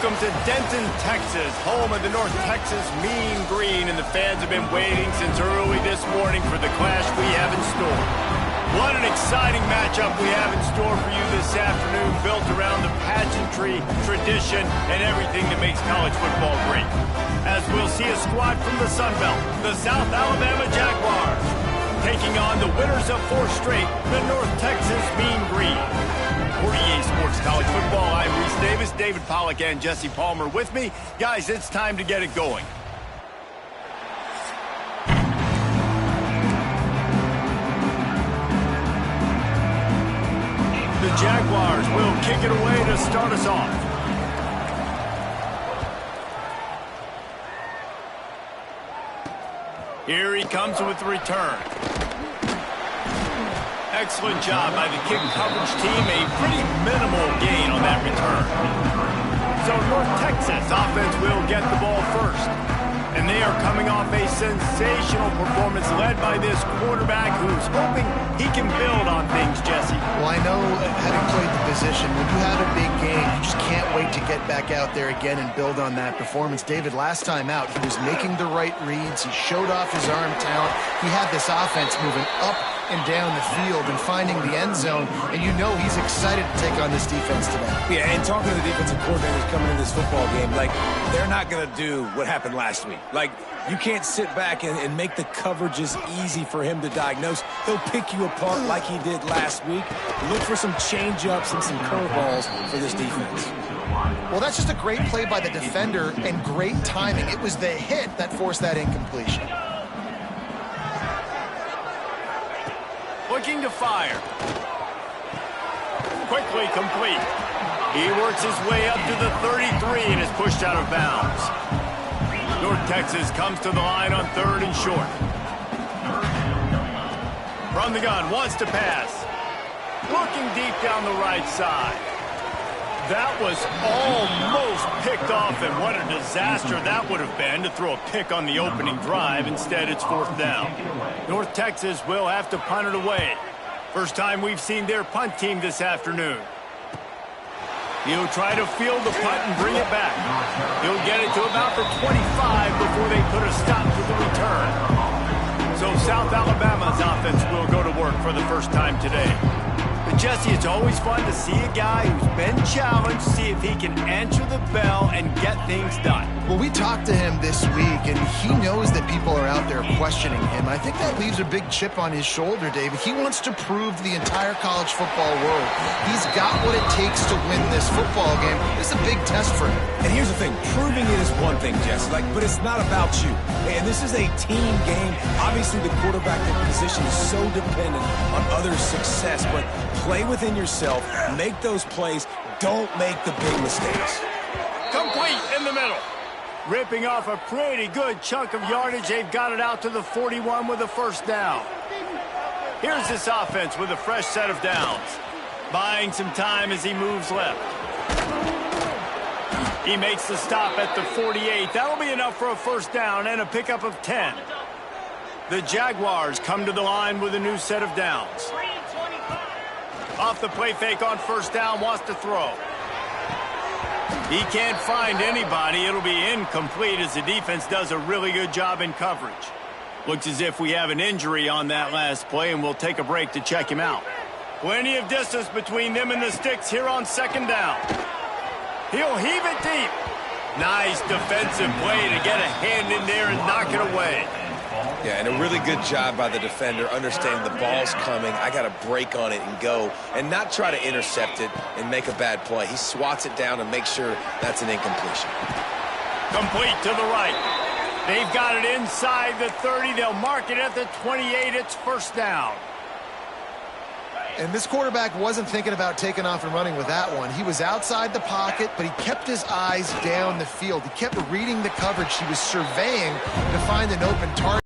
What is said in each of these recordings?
Welcome to Denton, Texas, home of the North Texas Mean Green, and the fans have been waiting since early this morning for the clash we have in store. What an exciting matchup we have in store for you this afternoon, built around the pageantry, tradition, and everything that makes college football great. as we'll see a squad from the Sun Belt, the South Alabama Jaguars, taking on the winners of 4 straight, the North Texas Mean Green. For EA Sports College Football, I'm Reese Davis, David Pollack, and Jesse Palmer with me. Guys, it's time to get it going. The Jaguars will kick it away to start us off. Here he comes with the return. Excellent job by the kick coverage team. A pretty minimal gain on that return. So North Texas offense will get the ball first. And they are coming off a sensational performance led by this quarterback who's hoping he can build on things, Jesse. Well, I know having played the position, when you have a big game, you just can't wait to get back out there again and build on that performance. David, last time out, he was making the right reads. He showed off his arm talent. He had this offense moving up and down the field and finding the end zone, and you know he's excited to take on this defense today. Yeah, and talking to the defensive coordinators coming in this football game, like, they're not going to do what happened last week. Like, you can't sit back and make the coverages easy for him to diagnose. He'll pick you apart like he did last week. Look for some change-ups and some curveballs for this defense. Well, that's just a great play by the defender and great timing. It was the hit that forced that incompletion. Looking to fire. Quickly complete. He works his way up to the 33 and is pushed out of bounds. North Texas comes to the line on 3rd and short. From the gun, wants to pass. Looking deep down the right side. That was almost picked off, and what a disaster that would have been to throw a pick on the opening drive. Instead, it's 4th down. North Texas will have to punt it away. First time we've seen their punt team this afternoon. He'll try to field the punt and bring it back. He'll get it to about the 25 before they put a stop to the return. So South Alabama's offense will go to work for the first time today. But Jesse, it's always fun to see a guy who's been challenged, see if he can answer the bell and get things done. Well, we talked to him this week, and he knows that people are out there questioning him. I think that leaves a big chip on his shoulder, David. He wants to prove to the entire college football world he's got what it takes to win this football game. It's a big test for him. And here's the thing, proving it is one thing, Jesse, but it's not about you. And this is a team game. Obviously, the quarterback position is so dependent on others' success, but play within yourself, make those plays, don't make the big mistakes. Complete in the middle. Ripping off a pretty good chunk of yardage. They've got it out to the 41 with a 1st down. Here's this offense with a fresh set of downs. Buying some time as he moves left. He makes the stop at the 48. That'll be enough for a 1st down and a pickup of 10. The Jaguars come to the line with a new set of downs. Off the play fake on 1st down, wants to throw. He can't find anybody. It'll be incomplete as the defense does a really good job in coverage. Looks as if we have an injury on that last play, and we'll take a break to check him out. Plenty of distance between them and the sticks here on 2nd down. He'll heave it deep. Nice defensive play to get a hand in there and knock it away. Yeah, and a really good job by the defender, understanding the ball's coming. I got to break on it and go, and not try to intercept it and make a bad play. He swats it down and makes sure that's an incompletion. Complete to the right. They've got it inside the 30. They'll mark it at the 28. It's 1st down. And this quarterback wasn't thinking about taking off and running with that one. He was outside the pocket, but he kept his eyes down the field. He kept reading the coverage. He was surveying to find an open target.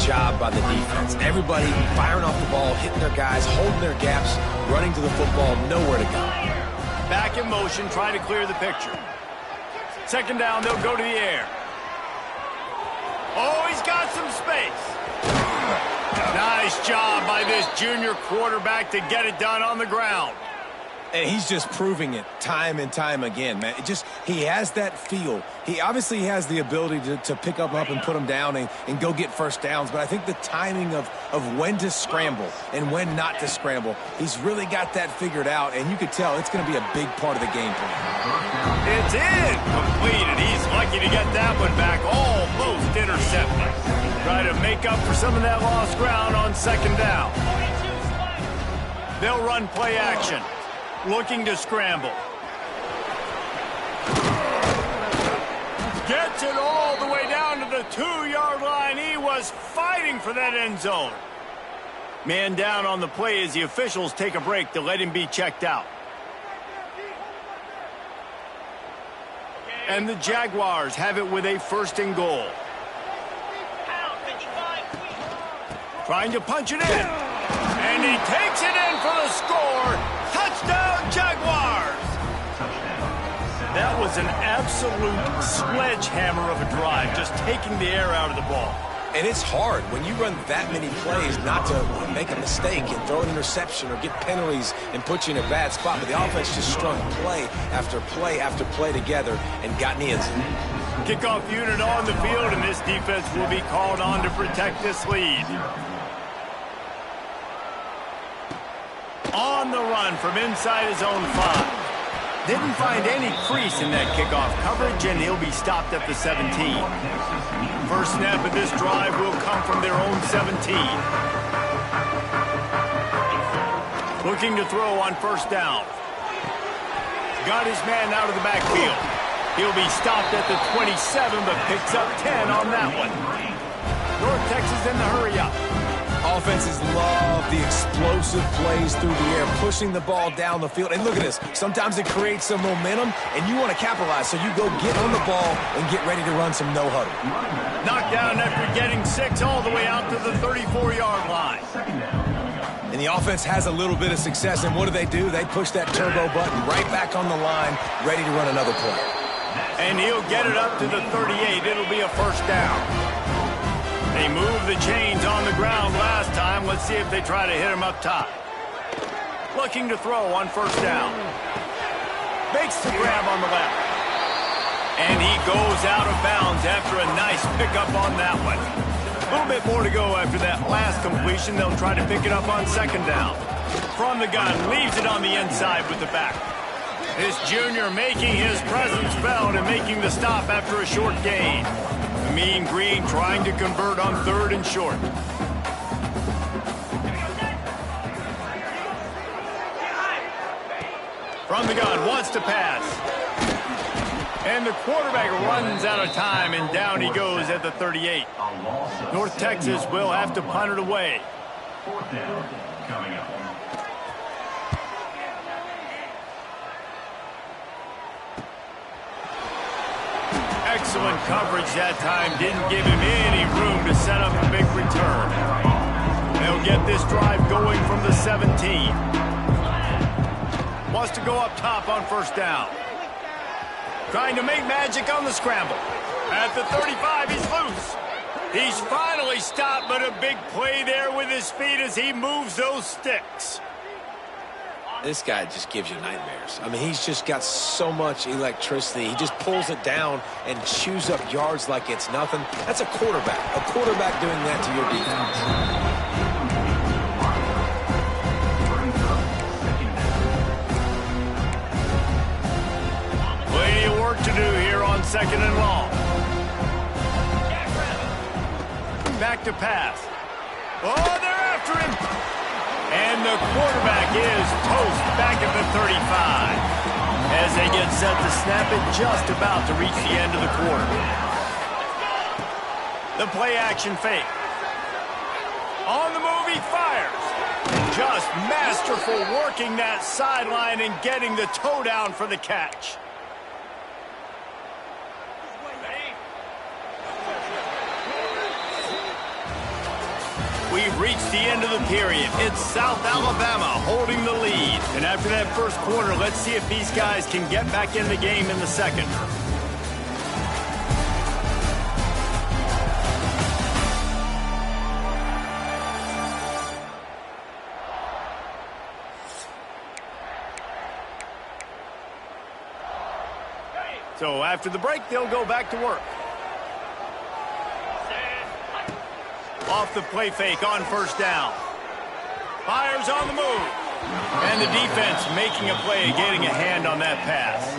Job by the defense. Everybody firing off the ball, hitting their guys, holding their gaps, running to the football, nowhere to go. Back in motion, trying to clear the picture. 2nd down, they'll go to the air. Oh, he's got some space. Nice job by this junior quarterback to get it done on the ground. And he's just proving it time and time again, man. He has that feel. He obviously has the ability to pick up and put them down and go get first downs. But I think the timing of when to scramble and when not to scramble, he's really got that figured out. And you could tell it's going to be a big part of the game plan. It's incomplete, and he's lucky to get that one back. Almost intercepted. Try to make up for some of that lost ground on second down. They'll run play action. Looking to scramble. Gets it all the way down to the 2-yard line. He was fighting for that end zone. Man down on the play as the officials take a break to let him be checked out. And the Jaguars have it with a 1st and goal. Trying to punch it in. And he takes it in for the score. Touchdown, Jaguars! That was an absolute sledgehammer of a drive, just taking the air out of the ball. And it's hard when you run that many plays not to make a mistake and throw an interception or get penalties and put you in a bad spot. But the offense just strung play after play after play together and got in the end zone. Kickoff unit on the field, and this defense will be called on to protect this lead. On the run from inside his own 5. Didn't find any crease in that kickoff coverage, and he'll be stopped at the 17. First snap of this drive will come from their own 17. Looking to throw on 1st down. Got his man out of the backfield. He'll be stopped at the 27, but picks up 10 on that one. North Texas in the hurry up. Offenses love the explosive plays through the air, pushing the ball down the field. And look at this. Sometimes it creates some momentum, and you want to capitalize. So you go get on the ball and get ready to run some no-huddle. Knocked down after getting 6 all the way out to the 34-yard line. And the offense has a little bit of success, and what do? They push that turbo button right back on the line, ready to run another play. And he'll get it up to the 38. It'll be a 1st down. They moved the chains on the ground last time. Let's see if they try to hit him up top. Looking to throw on 1st down. Makes the grab on the left. And he goes out of bounds after a nice pickup on that one. A little bit more to go after that last completion. They'll try to pick it up on 2nd down. From the gun, leaves it on the inside with the back. This junior making his presence felt and making the stop after a short gain. Mean Green trying to convert on 3rd and short. From the gun, wants to pass. And the quarterback runs out of time, and down he goes at the 38. North Texas will have to punt it away. 4th down coming up. Excellent coverage that time. Didn't give him any room to set up a big return. They'll get this drive going from the 17. Wants to go up top on 1st down. Trying to make magic on the scramble. At the 35, he's loose. He's finally stopped, but a big play there with his feet as he moves those sticks. This guy just gives you nightmares. I mean, he's just got so much electricity. He just pulls it down and chews up yards like it's nothing. That's a quarterback. A quarterback doing that to your defense. Plenty of work to do here on 2nd and long. Back to pass. Oh, they're after him. And the quarterback is toast back at the 35. As they get set to snap it, just about to reach the end of the quarter. The play action fake. On the move, he fires. Just masterful working that sideline and getting the toe down for the catch. We've reached the end of the period. It's South Alabama holding the lead. And after that 1st quarter, let's see if these guys can get back in the game in the 2nd. So after the break, they'll go back to work. Off the play fake on first down. Fires on the move. And the defense making a play, getting a hand on that pass.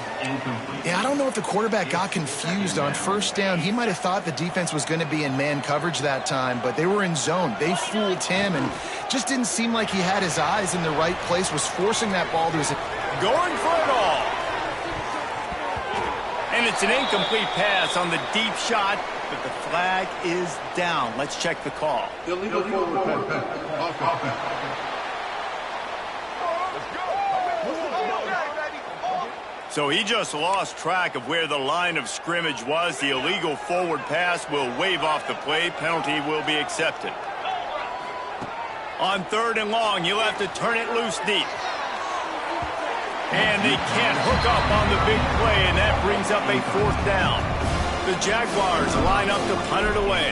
Yeah, I don't know if the quarterback got confused on first down. He might have thought the defense was going to be in man coverage that time, but they were in zone. They fooled him and just didn't seem like he had his eyes in the right place, was forcing that ball to his... Going for it all. And it's an incomplete pass on the deep shot, but the flag is down. Let's check the call. Illegal forward pass. So he just lost track of where the line of scrimmage was. The illegal forward pass will wave off the play. Penalty will be accepted. On 3rd and long, you'll have to turn it loose deep. And they can't hook up on the big play, and that brings up a 4th down. The Jaguars line up to punt it away.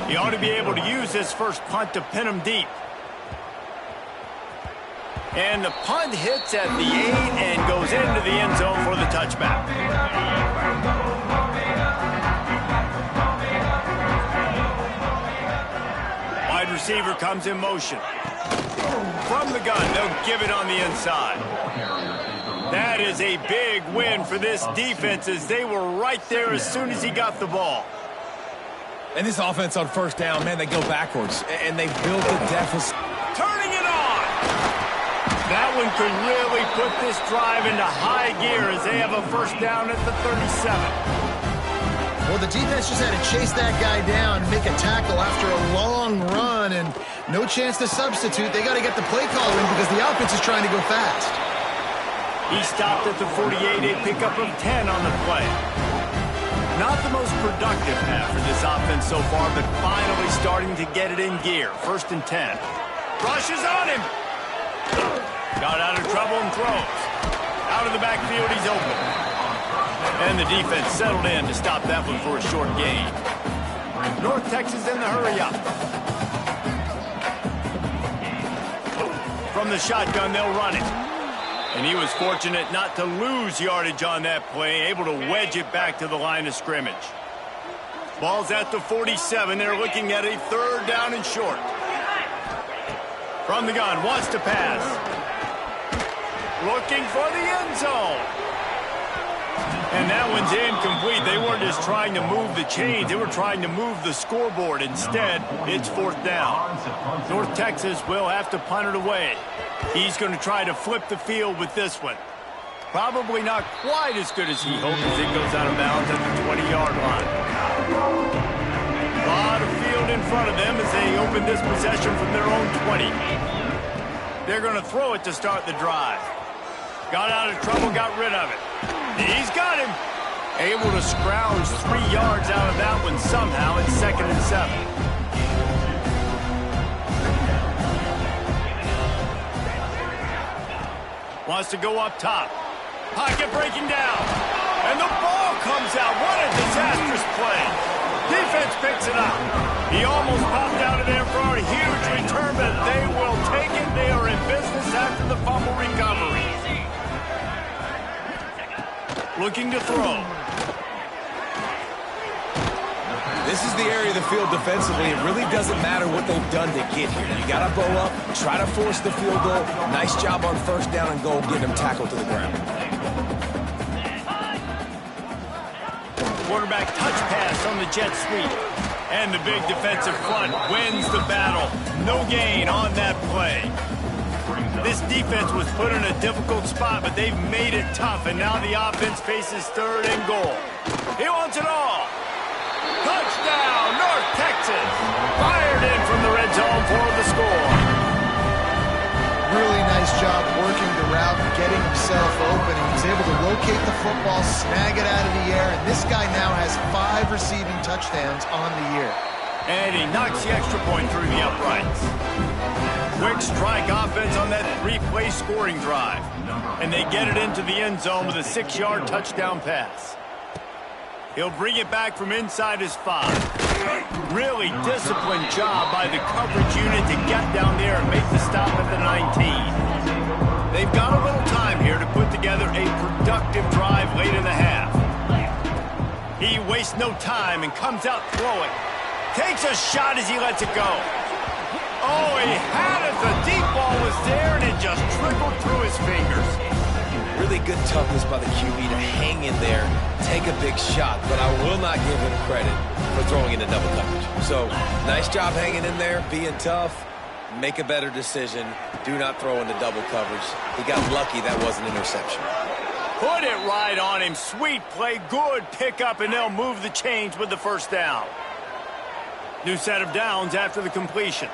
He ought to be able to use this first punt to pin him deep. And the punt hits at the 8 and goes into the end zone for the touchback. Wide receiver comes in motion. From the gun, they'll give it on the inside. That is a big win for this defense as they were right there as soon as he got the ball. And this offense on first down, man, they go backwards. And they build the deficit. Turning it on! That one could really put this drive into high gear as they have a first down at the 37. Well, the defense just had to chase that guy down, make a tackle after a long run, and no chance to substitute. They got to get the play call in because the offense is trying to go fast. He stopped at the 48, a pickup of 10 on the play. Not the most productive half for this offense so far, but finally starting to get it in gear. 1st and 10. Rushes on him. Got out of trouble and throws. Out of the backfield, he's open. And the defense settled in to stop that one for a short gain. North Texas in the hurry up. From the shotgun, they'll run it. And he was fortunate not to lose yardage on that play, able to wedge it back to the line of scrimmage. Ball's at the 47. They're looking at a 3rd down and short. From the gun, wants to pass. Looking for the end zone. And that one's incomplete. They weren't just trying to move the chains. They were trying to move the scoreboard. Instead, it's 4th down. North Texas will have to punt it away. He's going to try to flip the field with this one. Probably not quite as good as he hoped as it goes out of bounds at the 20-yard line. A lot of field in front of them as they open this possession from their own 20. They're going to throw it to start the drive. Got out of trouble, got rid of it. He's got him. Able to scrounge 3 yards out of that one somehow. It's 2nd and 7. Wants to go up top. Pocket breaking down. And the ball comes out. What a disastrous play. Defense picks it up. He almost popped out of there for a huge return, but they will take it. They are in business after the fumble recovery. Looking to throw. This is the area of the field defensively. It really doesn't matter what they've done to get here. You got to bow up, try to force the field goal. Nice job on first down and goal, getting them tackled to the ground. Quarterback touch pass on the jet sweep. And the big defensive front wins the battle. No gain on that play. This defense was put in a difficult spot, but they've made it tough, and now the offense faces 3rd and goal. He wants it all. Touchdown, North Texas. Fired in from the red zone for the score. Really nice job working the route and getting himself open. He was able to locate the football, snag it out of the air, and this guy now has 5 receiving touchdowns on the year. And he knocks the extra point through the uprights. Quick strike offense on that 3-play scoring drive. And they get it into the end zone with a 6-yard touchdown pass. He'll bring it back from inside his 5. Really disciplined job by the coverage unit to get down there and make the stop at the 19. They've got a little time here to put together a productive drive late in the half. He wastes no time and comes out throwing. Takes a shot as he lets it go. Oh, he had it. The deep ball was there, and it just trickled through his fingers. Really good toughness by the QB to hang in there, take a big shot, but I will not give him credit for throwing into double coverage. So, nice job hanging in there, being tough. Make a better decision. Do not throw into double coverage. He got lucky that was an interception. Put it right on him. Sweet play, good pickup, and they'll move the chains with the first down. New set of downs after the completion.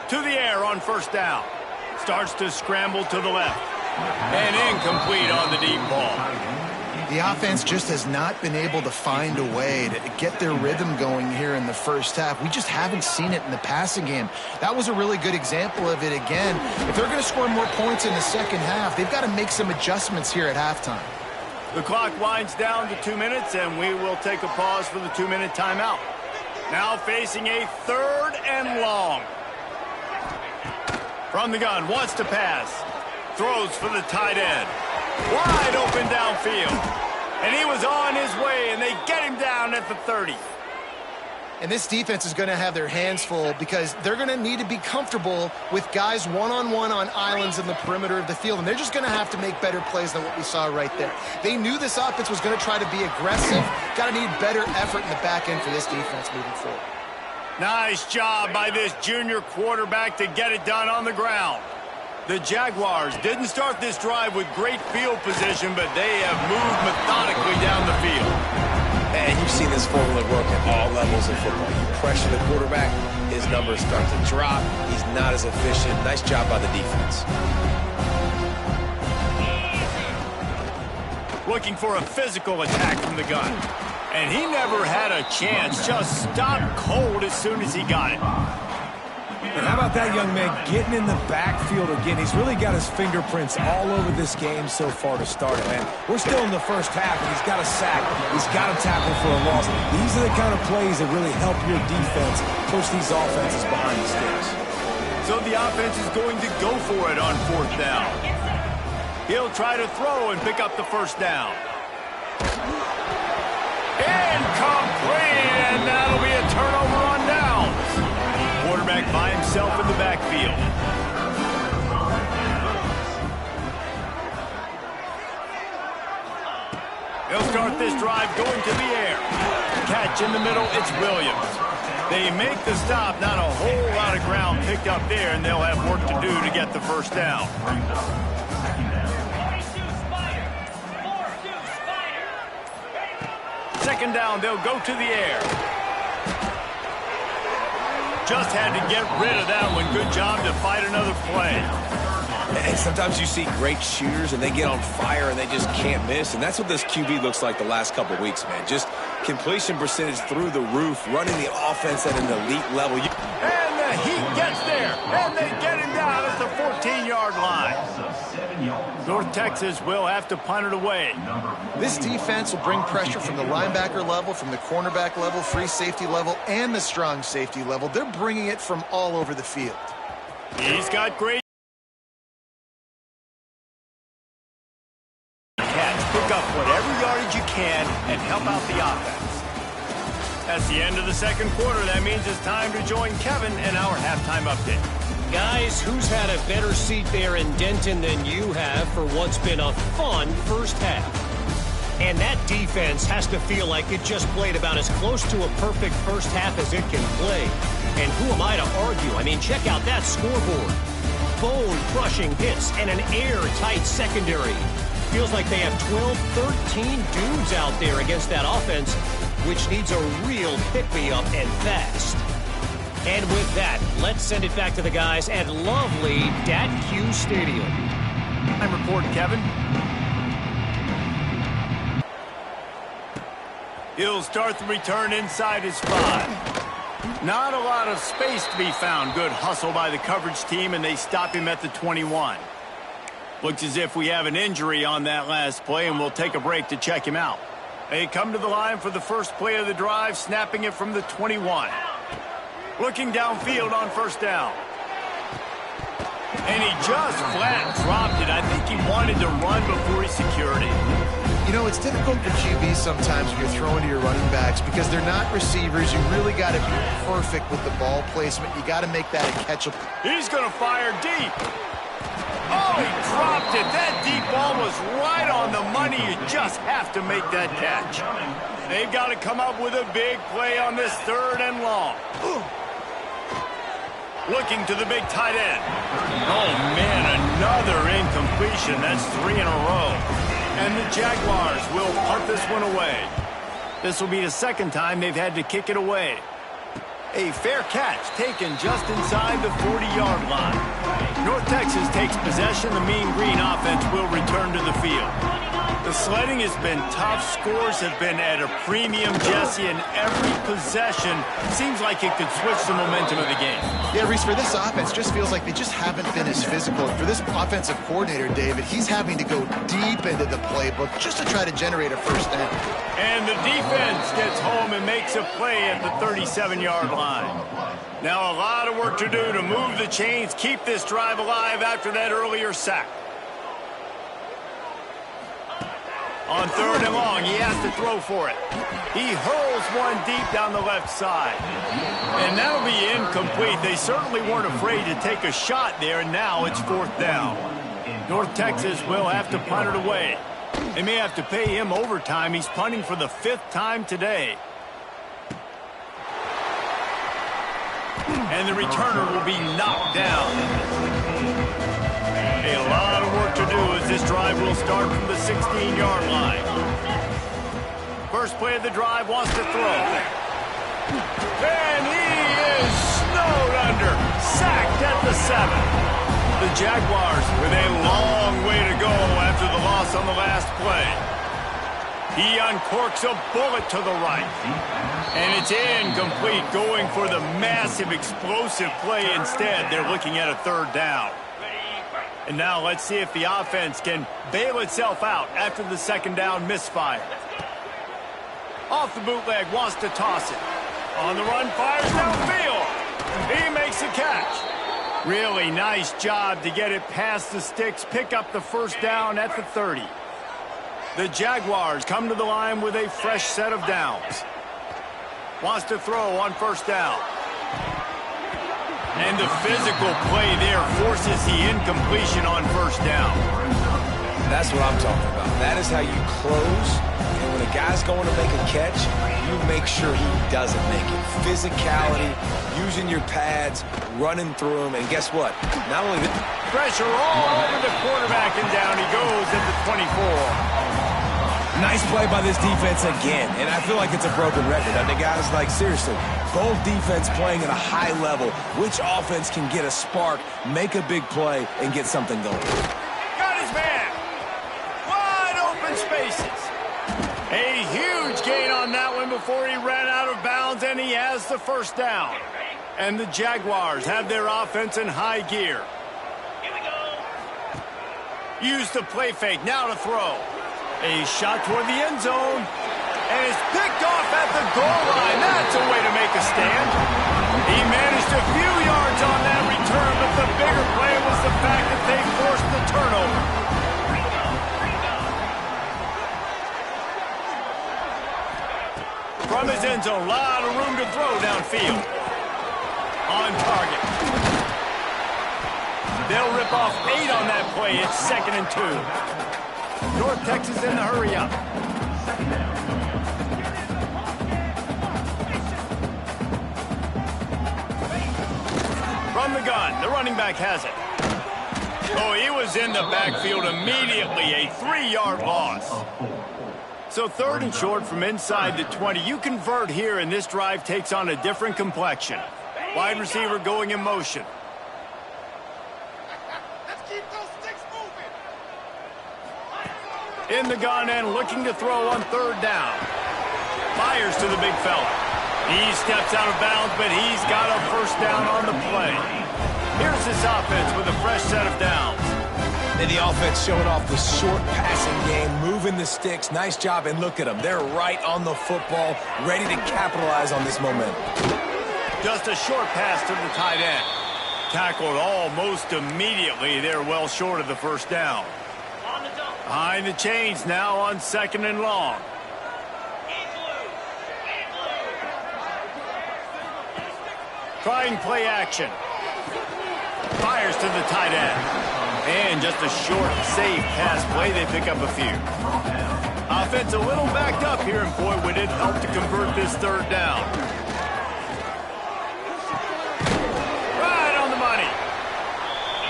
To the air on first down. Starts to scramble to the left. And incomplete on the deep ball. The offense just has not been able to find a way to get their rhythm going here in the first half. We just haven't seen it in the passing game. That was a really good example of it again. If they're going to score more points in the second half, they've got to make some adjustments here at halftime. The clock winds down to 2 minutes, and we will take a pause for the 2-minute timeout. Now facing a 3rd and long. From the gun, wants to pass. Throws for the tight end. Wide open downfield. And he was on his way, and they get him down at the 30. And this defense is going to have their hands full because they're going to need to be comfortable with guys one-on-one on islands in the perimeter of the field. And they're just going to have to make better plays than what we saw right there. They knew this offense was going to try to be aggressive. Got to need better effort in the back end for this defense moving forward. Nice job by this junior quarterback to get it done on the ground. The Jaguars didn't start this drive with great field position, but they have moved methodically down the field. And you've seen this formula work at all levels of football. You pressure the quarterback, his numbers start to drop. He's not as efficient. Nice job by the defense. Looking for a physical attack from the gun. And he never had a chance. Just stopped cold as soon as he got it. And how about that young man getting in the backfield again? He's really got his fingerprints all over this game so far to start it, man. We're still in the first half, and he's got a sack. He's got a tackle for a loss. These are the kind of plays that really help your defense push these offenses behind the sticks. So the offense is going to go for it on 4th down. He'll try to throw and pick up the first down. Incomplete, and that'll be a turnover on downs. Quarterback by himself in the backfield. They'll start this drive going to the air. Catch in the middle, it's Williams. They make the stop, not a whole lot of ground picked up there, and they'll have work to do to get the first down. Second down, they'll go to the air. Just had to get rid of that one. Good job to fight another play. And sometimes you see great shooters, and they get on fire, and they just can't miss. And that's what this QB looks like the last couple of weeks, man. Just completion percentage through the roof, running the offense at an elite level. And the Heat gets there, and they get him down at the 14-yard line. North Texas will have to punt it away. This defense will bring pressure from the linebacker level, from the cornerback level, free safety level, and the strong safety level. They're bringing it from all over the field. He's got great catch. Pick up whatever yardage you can and help out the offense. That's the end of the second quarter. That means it's time to join Kevin in our halftime update. Guys, who's had a better seat there in Denton than you have for what's been a fun first half? And that defense has to feel like it just played about as close to a perfect first half as it can play. And who am I to argue? I mean, check out that scoreboard. Bone-crushing hits and an airtight secondary. Feels like they have 12, 13 dudes out there against that offense, which needs a real pick-me-up and fast. And with that, let's send it back to the guys at lovely Dat-Q Stadium. Time report, Kevin. He'll start the return inside his 5. Not a lot of space to be found. Good hustle by the coverage team, and they stop him at the 21. Looks as if we have an injury on that last play, and we'll take a break to check him out. They come to the line for the first play of the drive, snapping it from the 21. Looking downfield on first down. And he just flat dropped it. I think he wanted to run before he secured it. You know, it's difficult for QBs sometimes when you're throwing to your running backs because they're not receivers. You really got to be perfect with the ball placement. You got to make that a catchable. He's going to fire deep. Oh, he dropped it. That deep ball was right on the money. You just have to make that catch. They've got to come up with a big play on this 3rd and long. Looking to the big tight end. Oh, man, another incompletion. That's 3 in a row. And the Jaguars will punt this one away. This will be the second time they've had to kick it away. A fair catch taken just inside the 40-yard line. North Texas takes possession. The Mean Green offense will return to the field. The sledding has been tough. Scores have been at a premium, Jesse, and every possession seems like it could switch the momentum of the game. Yeah, Reese, for this offense, just feels like they just haven't been as physical. For this offensive coordinator, David, he's having to go deep into the playbook just to try to generate a first down. And the defense gets home and makes a play at the 37-yard line. Now a lot of work to do to move the chains, keep this drive alive after that earlier sack. On 3rd and long, he has to throw for it. He hurls one deep down the left side. And that'll be incomplete. They certainly weren't afraid to take a shot there, and now it's 4th down. North Texas will have to punt it away. They may have to pay him overtime. He's punting for the 5th time today. And the returner will be knocked down. A lot of work to do as this drive will start from the 16-yard line. First play of the drive, wants to throw. And he is snowed under. Sacked at the 7. The Jaguars with a long way to go after the loss on the last play. He uncorks a bullet to the right. And it's incomplete, going for the massive explosive play instead. They're looking at a 3rd down. And now let's see if the offense can bail itself out after the 2nd down misfire. Off the bootleg, wants to toss it. On the run, fires downfield. He makes the catch. Really nice job to get it past the sticks, pick up the first down at the 30. The Jaguars come to the line with a fresh set of downs. Wants to throw on 1st down. And the physical play there forces the incompletion on 1st down. That's what I'm talking about. That is how you close. And when a guy's going to make a catch, you make sure he doesn't make it. Physicality, using your pads, running through them. And guess what? Not only that, pressure all over the quarterback, and down he goes at the 24. Nice play by this defense again, and I feel like it's a broken record. I think guys, like, seriously, both defense playing at a high level. Which offense can get a spark, make a big play, and get something going? Got his man. Wide open spaces. A huge gain on that one before he ran out of bounds, and he has the 1st down. And the Jaguars have their offense in high gear. Here we go. Use the play fake, now to throw. A shot toward the end zone. And it's picked off at the goal line. That's a way to make a stand. He managed a few yards on that return, but the bigger play was the fact that they forced the turnover. From his end zone, a lot of room to throw downfield. On target. They'll rip off 8 on that play. It's 2nd and 2. North Texas in the hurry up. From the gun, the running back has it. Oh, he was in the backfield immediately. A 3-yard loss. So 3rd and short from inside the 20. You convert here, and this drive takes on a different complexion. Wide receiver going in motion. In the gun and looking to throw on 3rd down. Fires to the big fella. He steps out of bounds, but he's got a 1st down on the play. Here's this offense with a fresh set of downs. And the offense showing off the short passing game, moving the sticks. Nice job, and look at them. They're right on the football, ready to capitalize on this momentum. Just a short pass to the tight end. Tackled almost immediately. They're well short of the 1st down. Behind the chains now on 2nd and long. Trying play action. Fires to the tight end. And just a short, safe pass play. They pick up a few. Offense a little backed up here, and boy, would it help to convert this 3rd down. Right on the money.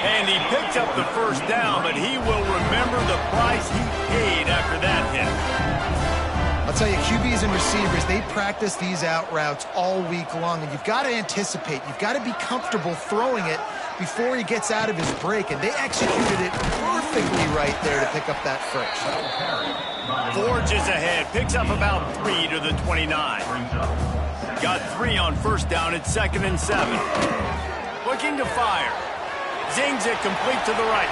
And he picks up the 1st down, but he will remember the price he paid after that hit. I'll tell you, QBs and receivers, they practice these out routes all week long, and you've got to anticipate. You've got to be comfortable throwing it before he gets out of his break, and they executed it perfectly right there to pick up that 1st. Forges ahead, picks up about 3 to the 29. Got 3 on 1st down at 2nd and 7. Looking to fire. Zings it complete to the right.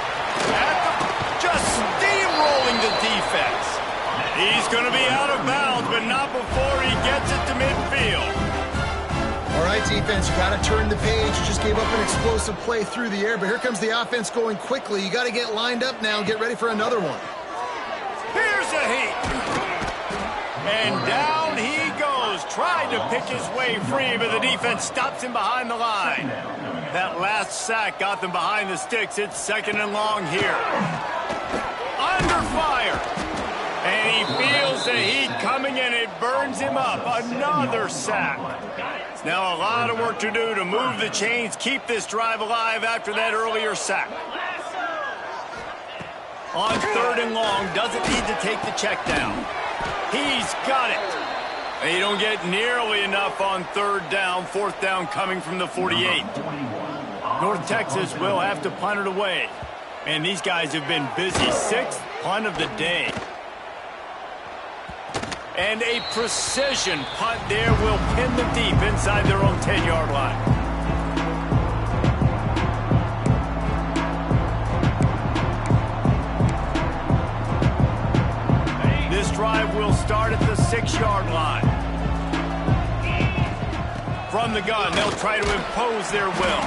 Just steamrolling the defense. He's going to be out of bounds, but not before he gets it to midfield. All right, defense, you got to turn the page. You just gave up an explosive play through the air, but here comes the offense going quickly. You got to get lined up now and get ready for another one. Here's a heat. And down he goes. Tried to pick his way free, but the defense stops him behind the line. That last sack got them behind the sticks. It's 2nd and long here. Under fire. And he feels the heat coming, and it burns him up. Another sack. Now a lot of work to do to move the chains, keep this drive alive after that earlier sack. On 3rd and long, doesn't need to take the check down. He's got it. They don't get nearly enough on 3rd down. 4th down coming from the 48. North Texas will have to punt it away. And these guys have been busy. 6th punt of the day. And a precision punt there will pin them deep inside their own 10-yard line. This drive will start at the 6-yard line. From the gun, they'll try to impose their will.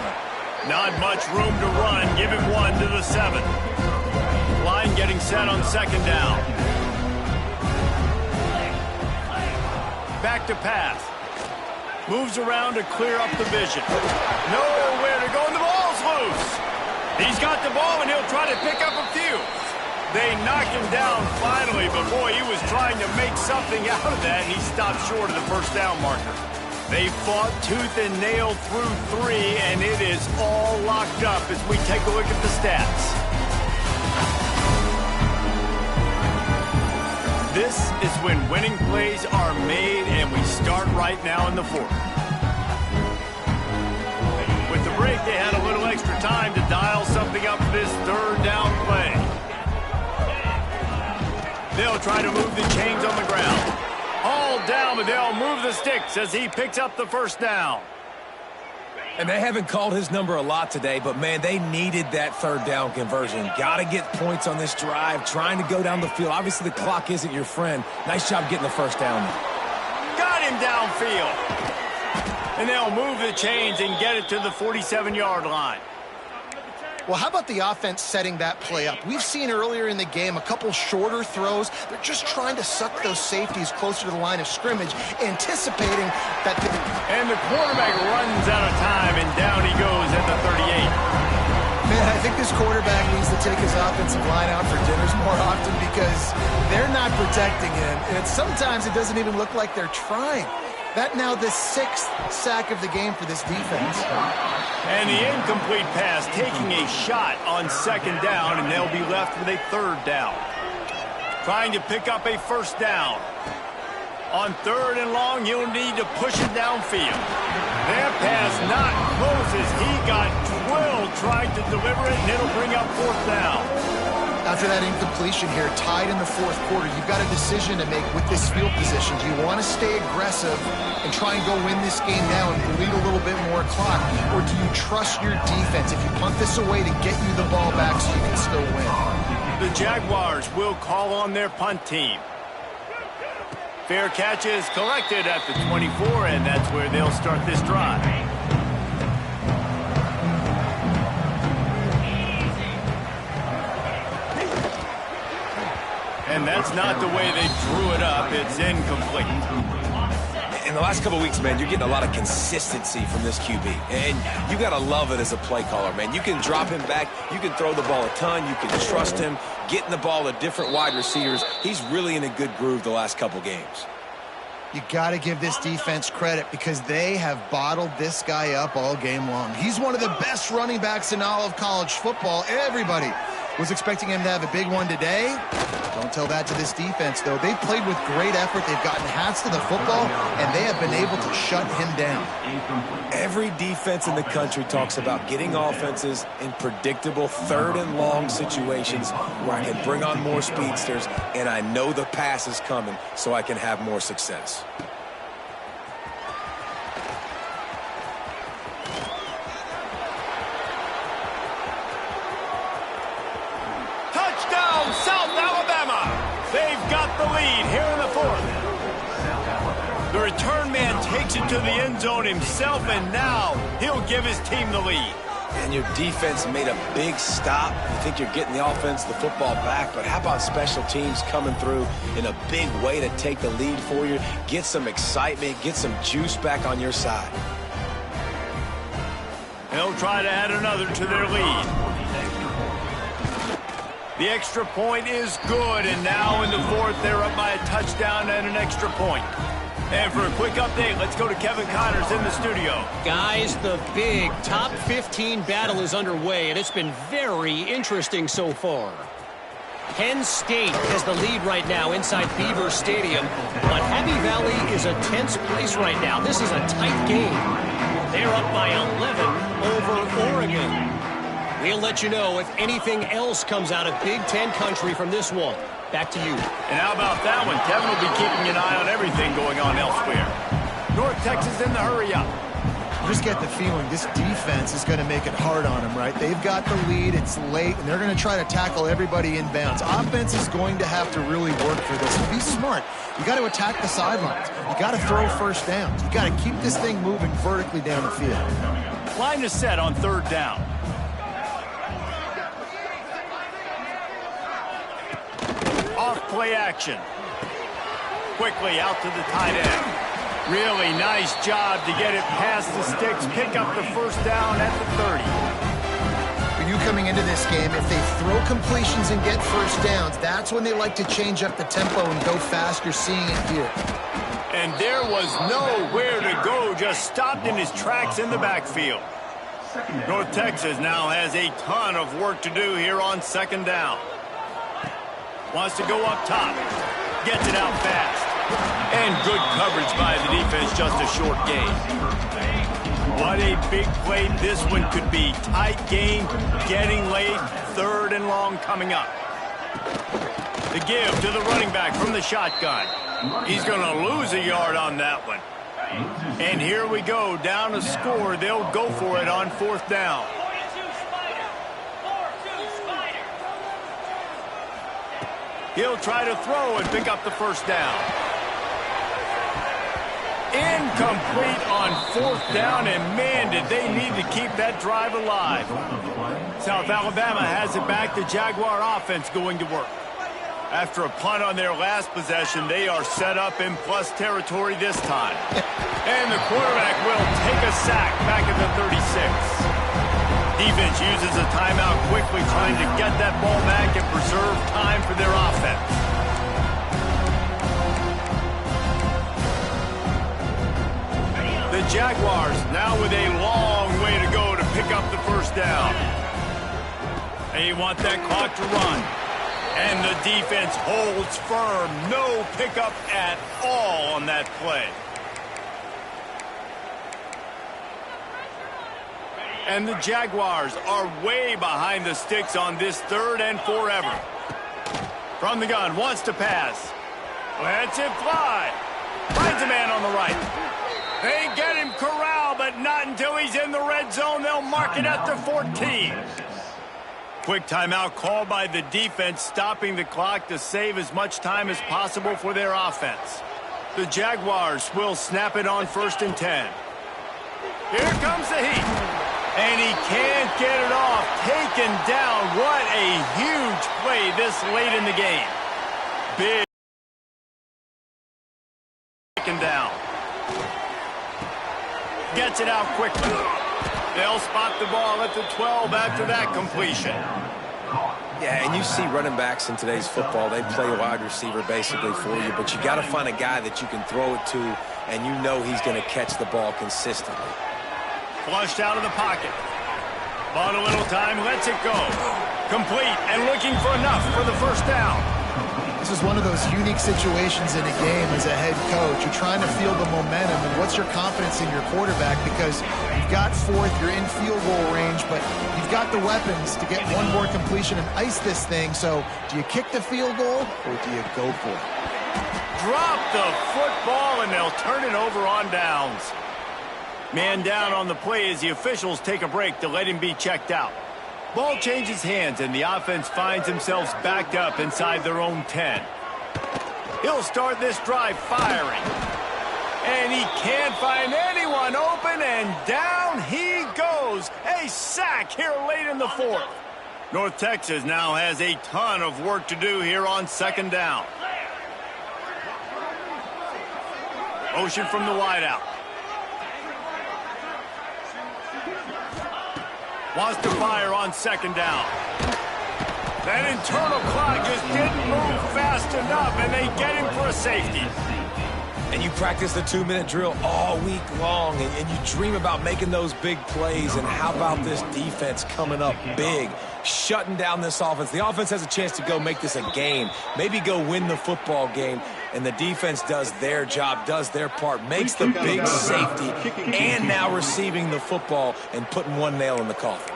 Not much room to run. Give him 1 to the 7. Line getting set on 2nd down. Back to pass. Moves around to clear up the vision. Nowhere to go, and the ball's loose. He's got the ball, and he'll try to pick up a few. They knock him down finally, but boy, he was trying to make something out of that, and he stopped short of the 1st down marker. They fought tooth and nail through 3, and it is all locked up as we take a look at the stats. This is when winning plays are made, and we start right now in the 4th. With the break, they had a little extra time to dial something up for this 3rd down play. They'll try to move the chains on the ground. All down, but they'll move the sticks as he picks up the 1st down. And they haven't called his number a lot today, but, man, they needed that 3rd down conversion. Got to get points on this drive, trying to go down the field. Obviously, the clock isn't your friend. Nice job getting the 1st down. Got him downfield. And they'll move the chains and get it to the 47-yard line. Well, how about the offense setting that play up? We've seen earlier in the game a couple shorter throws. They're just trying to suck those safeties closer to the line of scrimmage, anticipating that... And the quarterback runs out of time, and down he goes at the 38. Man, I think this quarterback needs to take his offensive line out for dinners more often because they're not protecting him. And sometimes it doesn't even look like they're trying. That now the 6th sack of the game for this defense. And the incomplete pass taking a shot on 2nd down, and they'll be left with a 3rd down. Trying to pick up a 1st down. On 3rd and long, he'll need to push it downfield. That pass not close as he got drilled trying to deliver it, and it'll bring up 4th down. After that incompletion here, tied in the 4th quarter, you've got a decision to make with this field position. Do you want to stay aggressive and try and go win this game now and bleed a little bit more clock, or do you trust your defense if you punt this away to get you the ball back so you can still win? The Jaguars will call on their punt team. Fair catch is collected at the 24, and that's where they'll start this drive. And that's not the way they drew it up. It's incomplete. In the last couple of weeks, man, you're getting a lot of consistency from this QB. And you got to love it as a play caller, man. You can drop him back. You can throw the ball a ton. You can trust him, getting the ball to different wide receivers. He's really in a good groove the last couple games. You got to give this defense credit because they have bottled this guy up all game long. He's one of the best running backs in all of college football. Everybody was expecting him to have a big one today. Don't tell that to this defense, though. They've played with great effort. They've gotten hats to the football, and they have been able to shut him down. Every defense in the country talks about getting offenses in predictable third and long situations where I can bring on more speedsters, and I know the pass is coming so I can have more success. Touchdown, South Alabama! They've got the lead here in the fourth. The return man takes it to the end zone himself, and now he'll give his team the lead. And your defense made a big stop. You think you're getting the offense, the football back, but how about special teams coming through in a big way to take the lead for you, get some excitement, get some juice back on your side. They'll try to add another to their lead. The extra point is good, and now in the fourth, they're up by a touchdown and an extra point. And for a quick update, let's go to Kevin Connors in the studio. Guys, the big top 15 battle is underway, and it's been very interesting so far. Penn State has the lead right now inside Beaver Stadium, but Happy Valley is a tense place right now. This is a tight game. They're up by 11 over Oregon. We'll let you know if anything else comes out of Big Ten country from this one. Back to you. And how about that one? Kevin will be keeping an eye on everything going on elsewhere. North Texas in the hurry up. You just get the feeling this defense is going to make it hard on them, right? They've got the lead, it's late, and they're going to try to tackle everybody inbounds. Offense is going to have to really work for this. Be smart. You got to attack the sidelines. You got to throw first downs. You got to keep this thing moving vertically down the field. Line is set on third down. Off play action. Quickly out to the tight end. Really nice job to get it past the sticks, pick up the first down at the 30. For you coming into this game, if they throw completions and get first downs, that's when they like to change up the tempo and go fast. You're seeing it here. And there was nowhere to go, just stopped in his tracks in the backfield. North Texas now has a ton of work to do here on second down. Wants to go up top. Gets it out fast. And good coverage by the defense, just a short gain. What a big play this one could be. Tight game, getting late, third and long coming up. The give to the running back from the shotgun. He's going to lose a yard on that one. And here we go, down a score. They'll go for it on fourth down. He'll try to throw and pick up the first down. Incomplete on fourth down, and man, did they need to keep that drive alive. South Alabama has it back. The Jaguar offense going to work. After a punt on their last possession, they are set up in plus territory this time. And the quarterback will take a sack back at the 36. Defense uses a timeout quickly, trying to get that ball back and preserve time for their offense. The Jaguars now with a long way to go to pick up the first down. They want that clock to run. And the defense holds firm. No pickup at all on that play. And the Jaguars are way behind the sticks on this third and forever. From the gun, wants to pass. Lets it fly. Finds a man on the right. They get him corralled, but not until he's in the red zone. They'll mark it at the 14. Quick timeout called by the defense, stopping the clock to save as much time as possible for their offense. The Jaguars will snap it on 1st and 10. Here comes the heat. And he can't get it off. Taken down. What a huge play this late in the game. big down. Gets it out quickly. They'll spot the ball at the 12 after that completion. Yeah, and you see running backs in today's football, they play a wide receiver basically for you, but you got to find a guy that you can throw it to, and you know he's going to catch the ball consistently. Flushed out of the pocket. Bought a little time, lets it go. Complete and looking for enough for the first down. This is one of those unique situations in a game as a head coach. You're trying to feel the momentum, and what's your confidence in your quarterback? Because you've got fourth, you're in field goal range, but you've got the weapons to get one more completion and ice this thing. So do you kick the field goal or do you go for it? Drop the football, and they'll turn it over on downs. Man down on the play as the officials take a break to let him be checked out. Ball changes hands, and the offense finds themselves backed up inside their own 10. He'll start this drive firing. And he can't find anyone open, and down he goes. A sack here late in the fourth. North Texas now has a ton of work to do here on second down. Motion from the wideout. Wants to fire on second down. That internal clock just didn't move fast enough, and they get him for a safety. And you practice the 2-minute drill all week long, and you dream about making those big plays, and how about this defense coming up big, shutting down this offense. The offense has a chance to go make this a game, maybe go win the football game, and the defense does their job, does their part, makes the big safety, and now receiving the football and putting one nail in the coffin.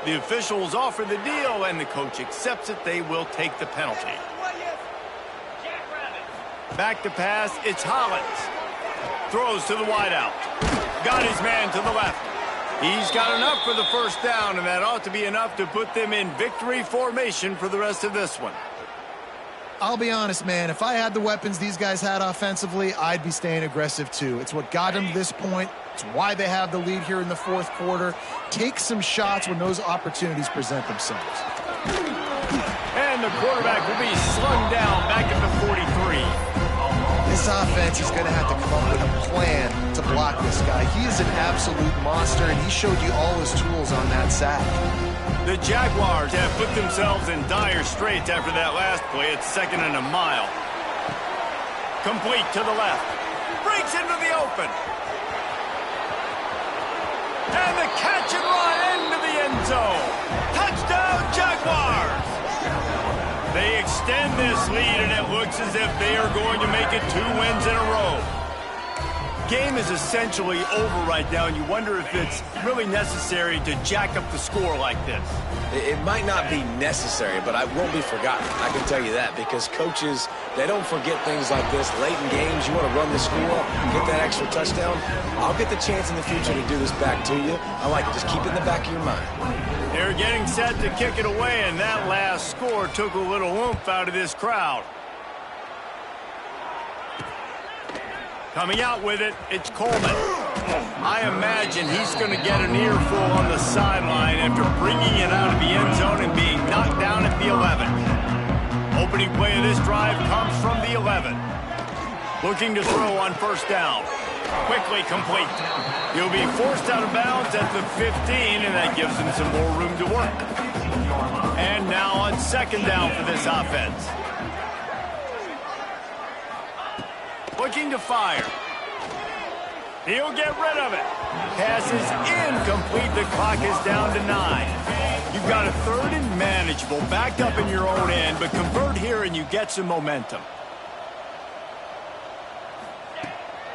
The officials offer the deal, and the coach accepts it. They will take the penalty. Back to pass, it's Hollins. Throws to the wideout. Got his man to the left. He's got enough for the first down, and that ought to be enough to put them in victory formation for the rest of this one. I'll be honest, man. If I had the weapons these guys had offensively, I'd be staying aggressive too. It's what got them to this point. It's why they have the lead here in the fourth quarter. Take some shots when those opportunities present themselves. And the quarterback will be slung down back at the 43. This offense is going to have to come up with a plan to block this guy. He is an absolute monster, and he showed you all his tools on that sack. The Jaguars have put themselves in dire straits after that last play. It's 2nd and a mile. Complete to the left. Breaks into the open. And the catch and run into the end zone. Touchdown, Jaguars! They extend this lead, and it looks as if they are going to make it 2 wins in a row. Game is essentially over right now, and you wonder if it's really necessary to jack up the score like this. It might not be necessary, but it won't be forgotten. I can tell you that, because coaches, they don't forget things like this. Late in games, you want to run the score, get that extra touchdown. I'll get the chance in the future to do this back to you. I like it. Just keep it in the back of your mind. They're getting set to kick it away, and that last score took a little oomph out of this crowd. Coming out with it, it's Coleman. I imagine he's going to get an earful on the sideline after bringing it out of the end zone and being knocked down at the 11. Opening play of this drive comes from the 11. Looking to throw on first down. Quickly complete. He'll be forced out of bounds at the 15, and that gives him some more room to work. And now on second down for this offense. Looking to fire. He'll get rid of it. Pass is incomplete. The clock is down to 9. You've got a 3rd and manageable, backed up in your own end, but convert here and you get some momentum.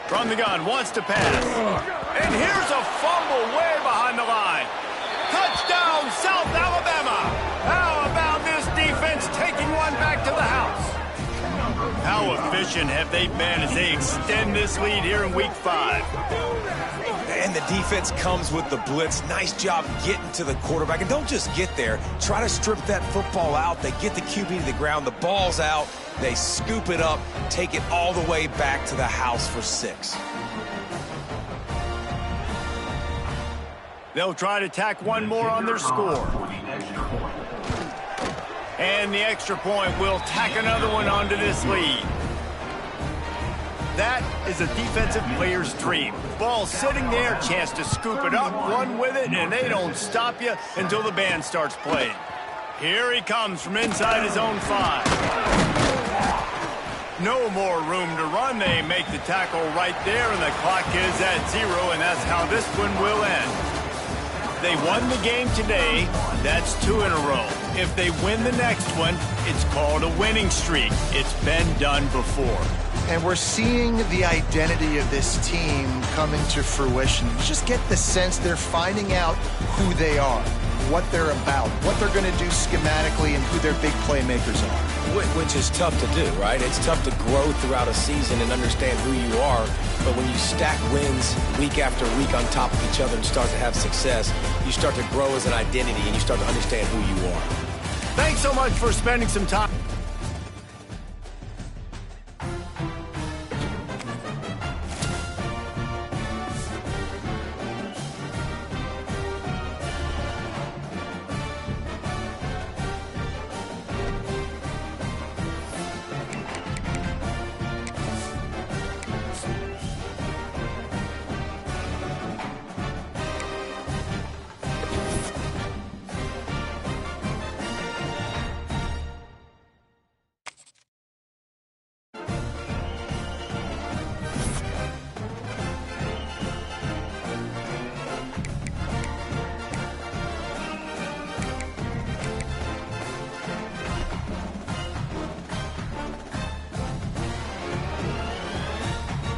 From the gun, wants to pass. And here's a fumble way behind the line. Touchdown, South Alabama. How about this defense taking one back to the house? How efficient have they been as they extend this lead here in Week 5? And the defense comes with the blitz. Nice job getting to the quarterback. And don't just get there. Try to strip that football out. They get the QB to the ground. The ball's out. They scoop it up, take it all the way back to the house for 6. They'll try to tack one more on their score. And the extra point will tack another one onto this lead. That is a defensive player's dream. Ball sitting there, chance to scoop it up, run with it, and they don't stop you until the band starts playing. Here he comes from inside his own 5. No more room to run. They make the tackle right there, and the clock is at 0, and that's how this one will end. They won the game today. That's 2 in a row. If they win the next one, it's called a winning streak. It's been done before. And we're seeing the identity of this team coming to fruition. You just get the sense they're finding out who they are, what they're about, what they're going to do schematically, and who their big playmakers are. Which is tough to do, right? It's tough to grow throughout a season and understand who you are. But when you stack wins week after week on top of each other and start to have success, you start to grow as an identity and you start to understand who you are. Thanks so much for spending some time.